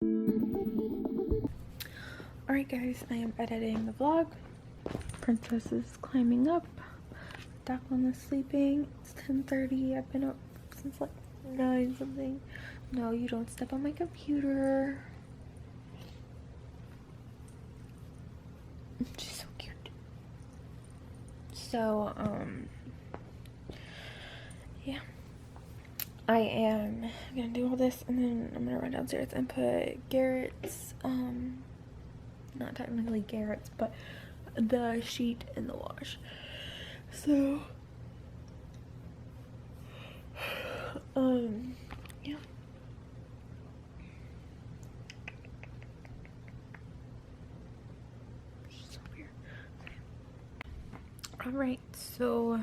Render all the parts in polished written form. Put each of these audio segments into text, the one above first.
Alright guys, I am editing the vlog. Princess is climbing up. Deklan is sleeping. It's 10:30. I've been up since like 9 something. No, you don't step on my computer. She's so cute. So, yeah. I am gonna do all this and then I'm gonna run downstairs and put Garrett's, not technically Garrett's, but the sheet in the wash. So, yeah. So weird. Alright, so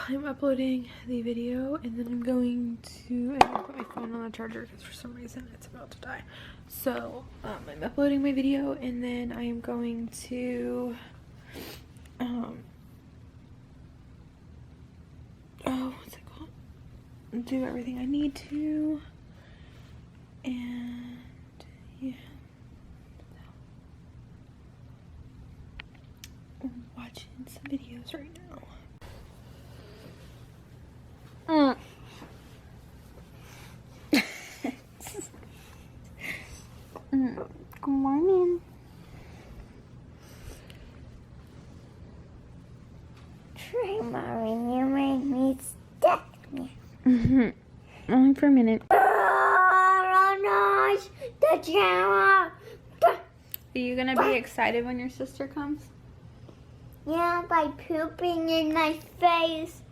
I'm uploading the video and then I'm going to put my phone on the charger because for some reason it's about to die. So I'm uploading my video and then I am going to what's it called? Do everything I need to, and yeah. I'm watching some videos right now. Good morning. Try, Mommy, you made me stick me. Only for a minute. Oh, no, the camera. Are you gonna be excited when your sister comes? Yeah, by pooping in my face.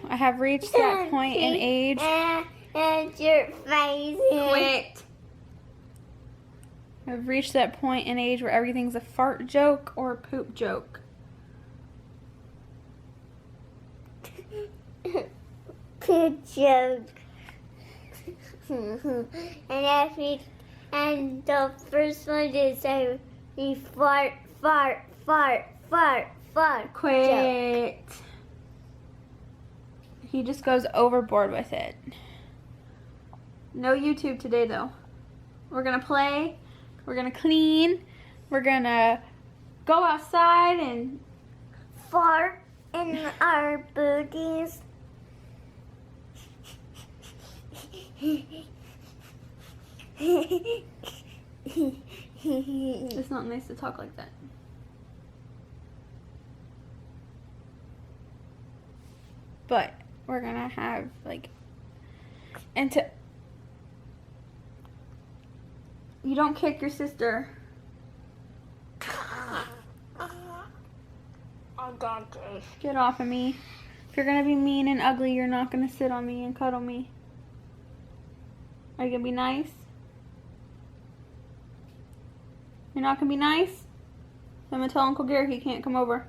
I have reached that point in age. And your face. Quit. I've reached that point in age where everything's a fart joke or a poop joke. Poop joke. And the first one is a fart, fart, fart, fart, fart. Quit. Joke. He just goes overboard with it. No YouTube today though. We're gonna play, we're gonna clean, we're gonna go outside and fart in our booties. it's not nice to talk like that. But we're gonna have like, and to, you don't kick your sister. I got this. Get off of me. If you're gonna be mean and ugly, you're not gonna sit on me and cuddle me. Are you gonna be nice? You're not gonna be nice? I'm gonna tell Uncle Garrett he can't come over.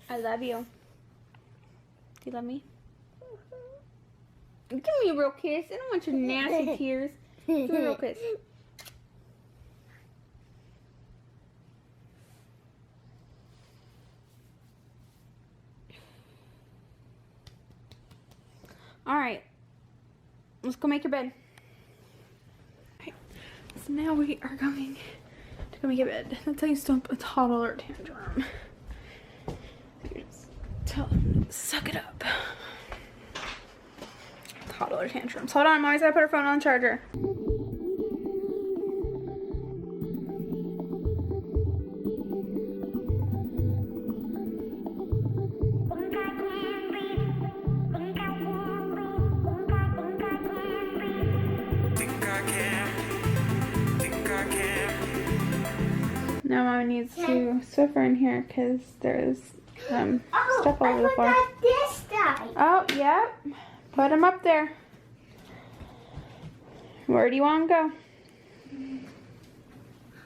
I love you. Do you love me? Give me a real kiss. I don't want your nasty tears. Give me a real kiss. Alright. Let's go make your bed. Alright. So now we are going to go make a bed. That's how you stop a toddler tantrum. Tell them to suck it up. Toddler tantrums. Hold on, Mommy's gotta put her phone on charger. Now Mommy needs to Swiffer in here because there's stuff all over the floor. This guy. Oh, yep. Put him up there. Where do you want him to go?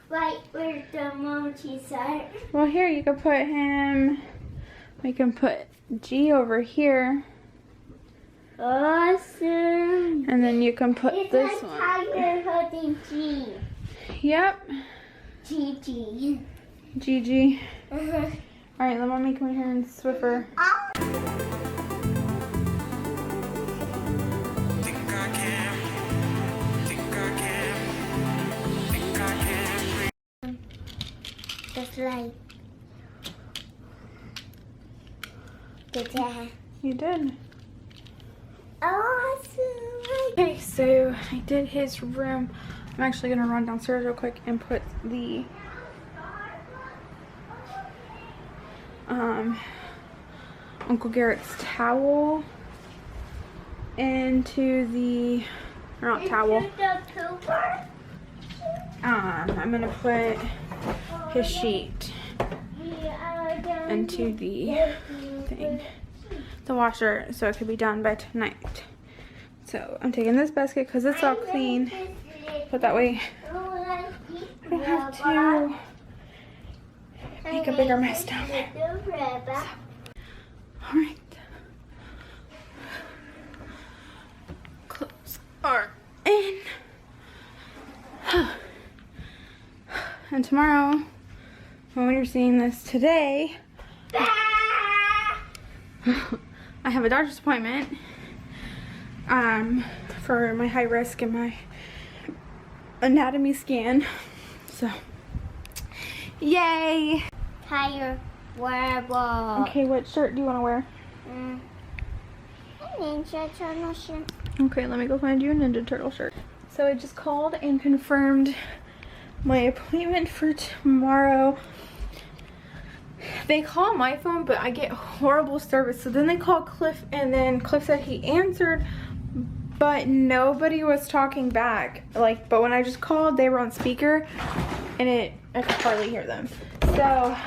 Right where the monkeys are. Well, here you can put him. We can put G over here. Awesome. And then you can put It's this like one. tiger holding G. Yep. Gigi. Gigi. Alright, let mommy come in here and Swiffer. Just like the dad. You did. Awesome. Okay, so I did his room. I'm actually gonna run downstairs real quick and put the Uncle Garrett's towel into the, or not towel. I'm gonna put his sheet into the thing, the washer, so it could be done by tonight. So I'm taking this basket because it's all clean, but that way I don't have to make a bigger mess down there. Alright. Clothes are in. And tomorrow, when you're seeing this today, I have a doctor's appointment for my high risk and my anatomy scan. So, yay! Tiger wearable. Okay, what shirt do you want to wear? Ninja Turtle shirt. Okay, let me go find you a Ninja Turtle shirt. So I just called and confirmed my appointment for tomorrow. They call my phone, but I get horrible service. So then they call Cliff, and then Cliff said he answered, but nobody was talking back. Like, but when I just called, they were on speaker, and I could hardly hear them. So,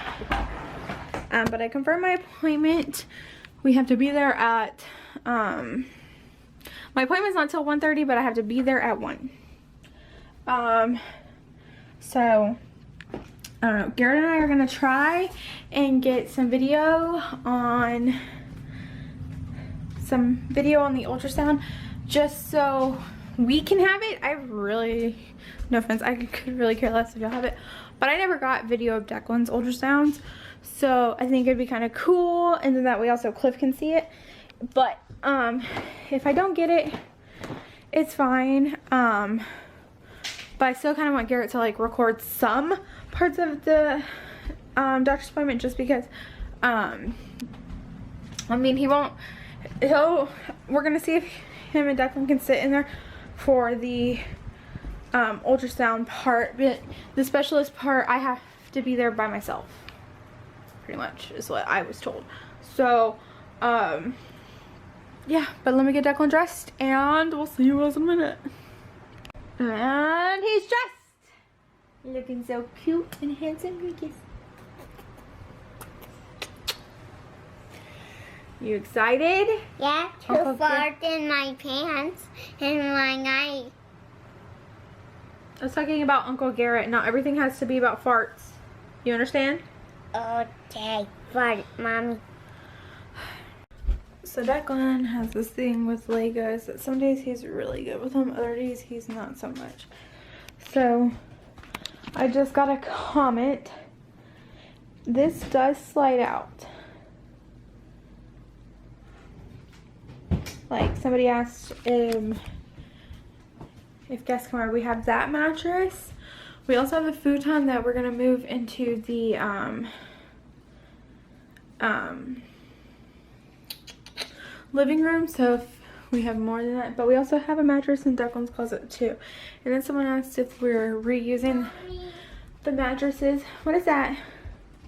but I confirmed my appointment. We have to be there at, my appointment's not till 1:30, but I have to be there at 1. So, I don't know. Garrett and I are going to try and get some video on the ultrasound just so we can have it. I really, no offense, I could really care less if y'all have it. But I never got video of Deklan's ultrasounds. So, I think it'd be kind of cool. And then that way also Cliff can see it. But, if I don't get it, it's fine. But I still kind of want Garrett to like record some parts of the doctor's appointment just because, I mean, we're going to see if him and Deklan can sit in there for the ultrasound part, but the specialist part, I have to be there by myself, pretty much, is what I was told. So, yeah, but let me get Deklan dressed, and we'll see you guys in a minute. And he's dressed! Looking so cute and handsome. You excited? Yeah, to fart in my pants and my night. I was talking about Uncle Garrett. Not everything has to be about farts. You understand? Okay, fart, mommy. So Deklan has this thing with Legos that some days he's really good with them, other days he's not so much. So I just got a comment. This does slide out. Like somebody asked if guests come over, we have that mattress. We also have a futon that we're gonna move into the living room, so if we have more than that. But we also have a mattress in Deklan's closet too. And then someone asked if we're reusing the mattresses. What is that?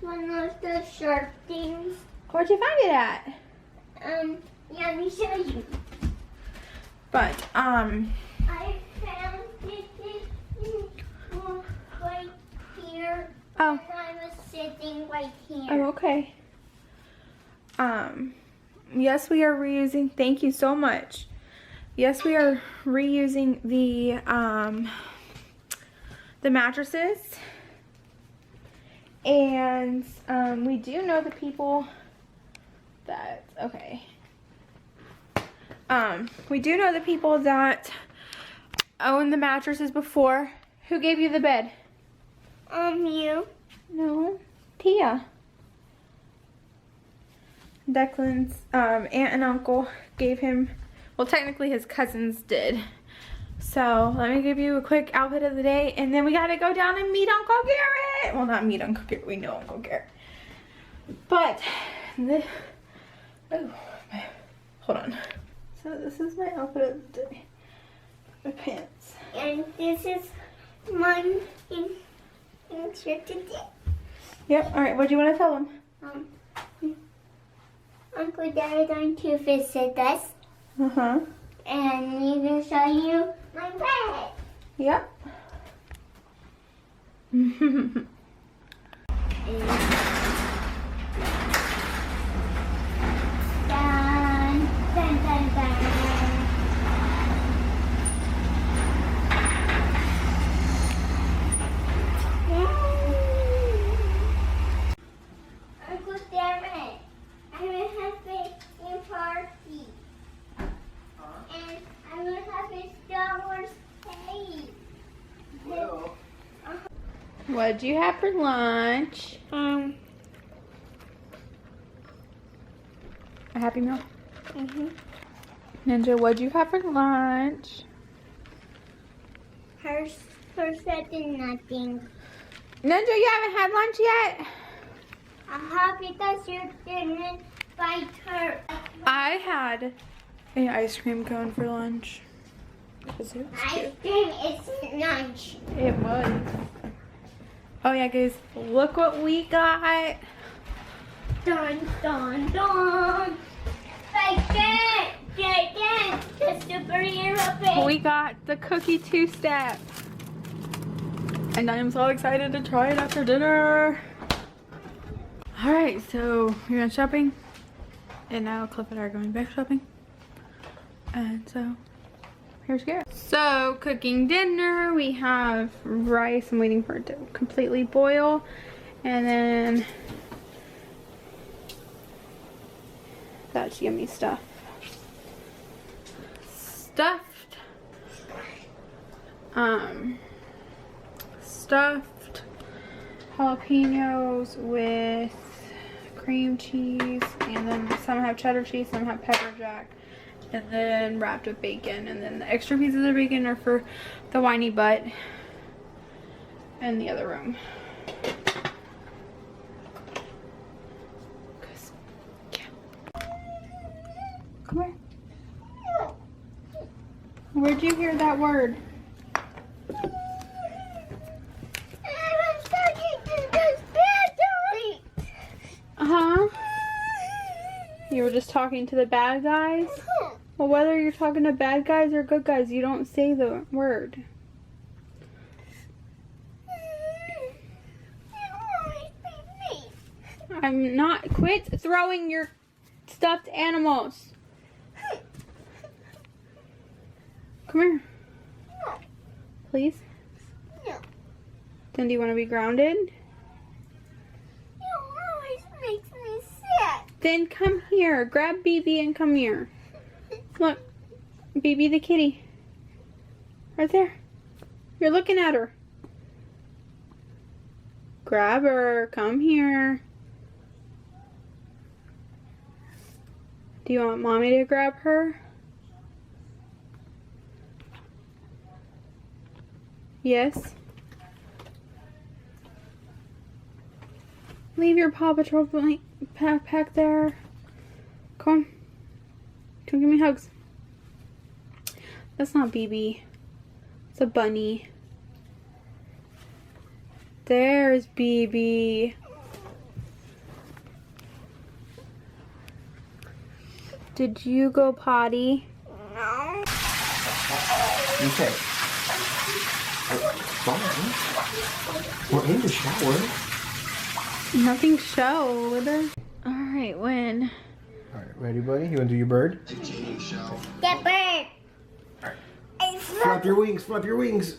One of the sharp things. Where'd you find it at? Yeah, let me show you. But I found it right here. Oh. And I was sitting right here. Oh, okay. Yes, we are reusing. Thank you so much. Yes, we are reusing the mattresses, and we do know the people that We do know the people that owned the mattresses before. Who gave you the bed? You. No, Tia. Declan's aunt and uncle gave him, well, technically his cousins did. So let me give you a quick outfit of the day, and then we gotta go down and meet Uncle Garrett. Well, not meet Uncle Garrett, we know Uncle Garrett. But oh, hold on. So this is my outfit of the day. My pants. And this is my shirt today. Yep. All right. What do you want to tell them? Uncle Daddy going to visit us, And and he's gonna show you my bed. yep. Dun, dun, dun, dun. Uncle Darren, I will have a party. And I will have a Star Wars cake. Well, What'd you have for lunch? A Happy Meal. Ninja, what'd you have for lunch? Her said nothing. Ninja, you haven't had lunch yet? I'm happy because you didn't bite her. I had an ice cream cone for lunch. 'Cause it was Ice cute. cream is lunch. It was. Oh yeah, guys, look what we got. Dun, dun, dun. Bacon, the superhero bacon. We got the cookie two-step. And I am so excited to try it after dinner. Alright, so we went shopping. And now Cliff and I are going back shopping. And so, here's Garrett. So, cooking dinner. We have rice. I'm waiting for it to completely boil. And then that's yummy stuff. Stuffed jalapenos with cream cheese, and then some have cheddar cheese, some have pepper jack, and then wrapped with bacon, and then the extra pieces of bacon are for the whiny butt in the other room. Come here. Where'd you hear that word? Uh-huh. You were just talking to the bad guys? Well, whether you're talking to bad guys or good guys, you don't say the word. I'm not. Quit throwing your stuffed animals. Come here. Please? No. Then do you want to be grounded? You always makes me sick. Then come here. Grab BB and come here. Look. BB the kitty. Right there. You're looking at her. Grab her. Come here. Do you want mommy to grab her? Yes. Leave your Paw Patrol backpack there. Come. Come give me hugs. That's not BB. It's a bunny. There's BB. Did you go potty? No. okay. We're in the shower. Nothing showed. Alright, when? Alright, ready, buddy? You want to do your bird? Get bird. Flap your wings, flap your wings.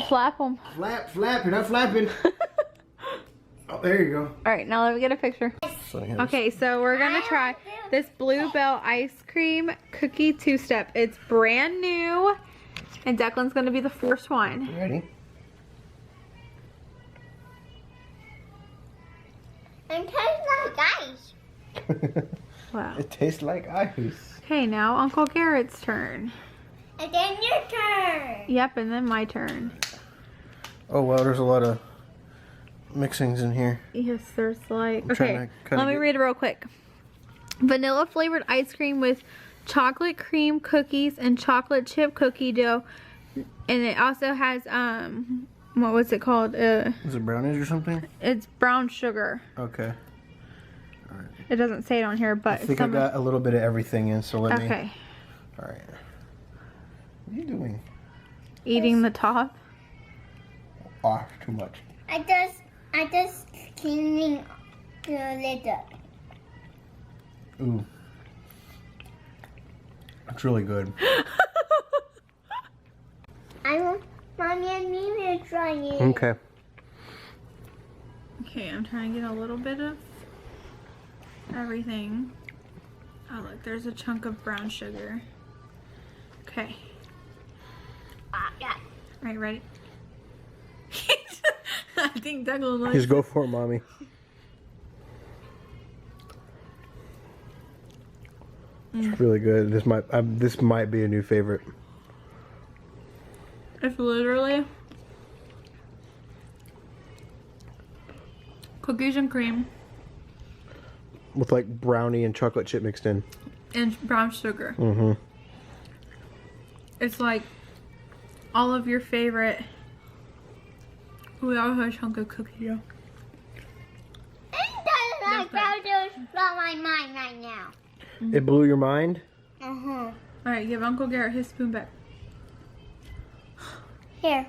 Flap them. Flap, flap, you're not flapping. Oh, there you go. Alright, now let me get a picture. Okay, so we're gonna try. this Bluebell ice cream cookie two-step. It's brand new, and Declan's gonna be the first one. Ready? It tastes like ice. Wow. It tastes like ice. Okay, now Uncle Garrett's turn. And then your turn. Yep, and then my turn. Oh wow, there's a lot of mixings in here. Yes, there's like... I'm Okay, trying to kinda let me get- read it real quick. Vanilla flavored ice cream with chocolate cream cookies and chocolate chip cookie dough. And it also has, what was it called? Is it brownies or something? It's brown sugar. Okay. All right. It doesn't say it on here, but I think I got a little bit of everything in, so let me. Okay. All right. What are you doing? Eating the top. Ah, too much. I just cleaning the lid up. Ooh. It's really good. Mommy, I need to try it. Okay. Okay, I'm trying to get a little bit of everything. Oh, look, there's a chunk of brown sugar. Okay. Yeah. All right, ready? I think Declan likes Just go for it, mommy. It's really good. This might be a new favorite. It's literally cookies and cream With like brownie and chocolate chip mixed in. and brown sugar. Mm-hmm. It's like all of your favorite. We also have a chunk of cookie dough. It doesn't like how to blow my mind right now. It blew your mind? Uh-huh. All right, give Uncle Garrett his spoon back. Here.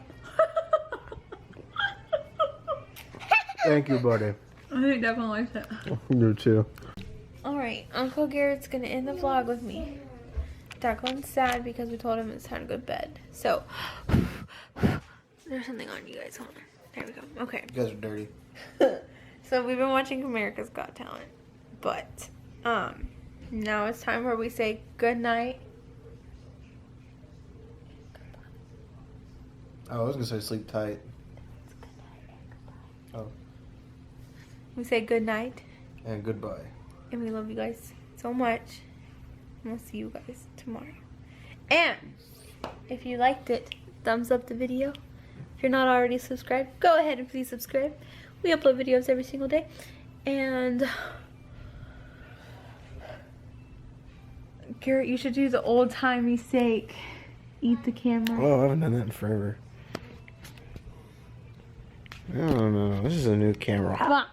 Thank you, buddy. I think Declan likes it. You do too. All right, Uncle Garrett's gonna end the vlog with me. Declan's sad because we told him it's time to go to bed. So, there's something on you guys. Hold on. There we go. Okay. You guys are dirty. So we've been watching America's Got Talent, but now it's time where we say good night. Oh, I was gonna say sleep tight. Oh, We say good night, and goodbye. and we love you guys so much. And we'll see you guys tomorrow. And if you liked it, thumbs up the video. If you're not already subscribed, go ahead and please subscribe. We upload videos every single day. And Garrett, you should do the old-timey sake. Eat the camera. Oh, I haven't done that in forever. I don't know. This is a new camera. Come on.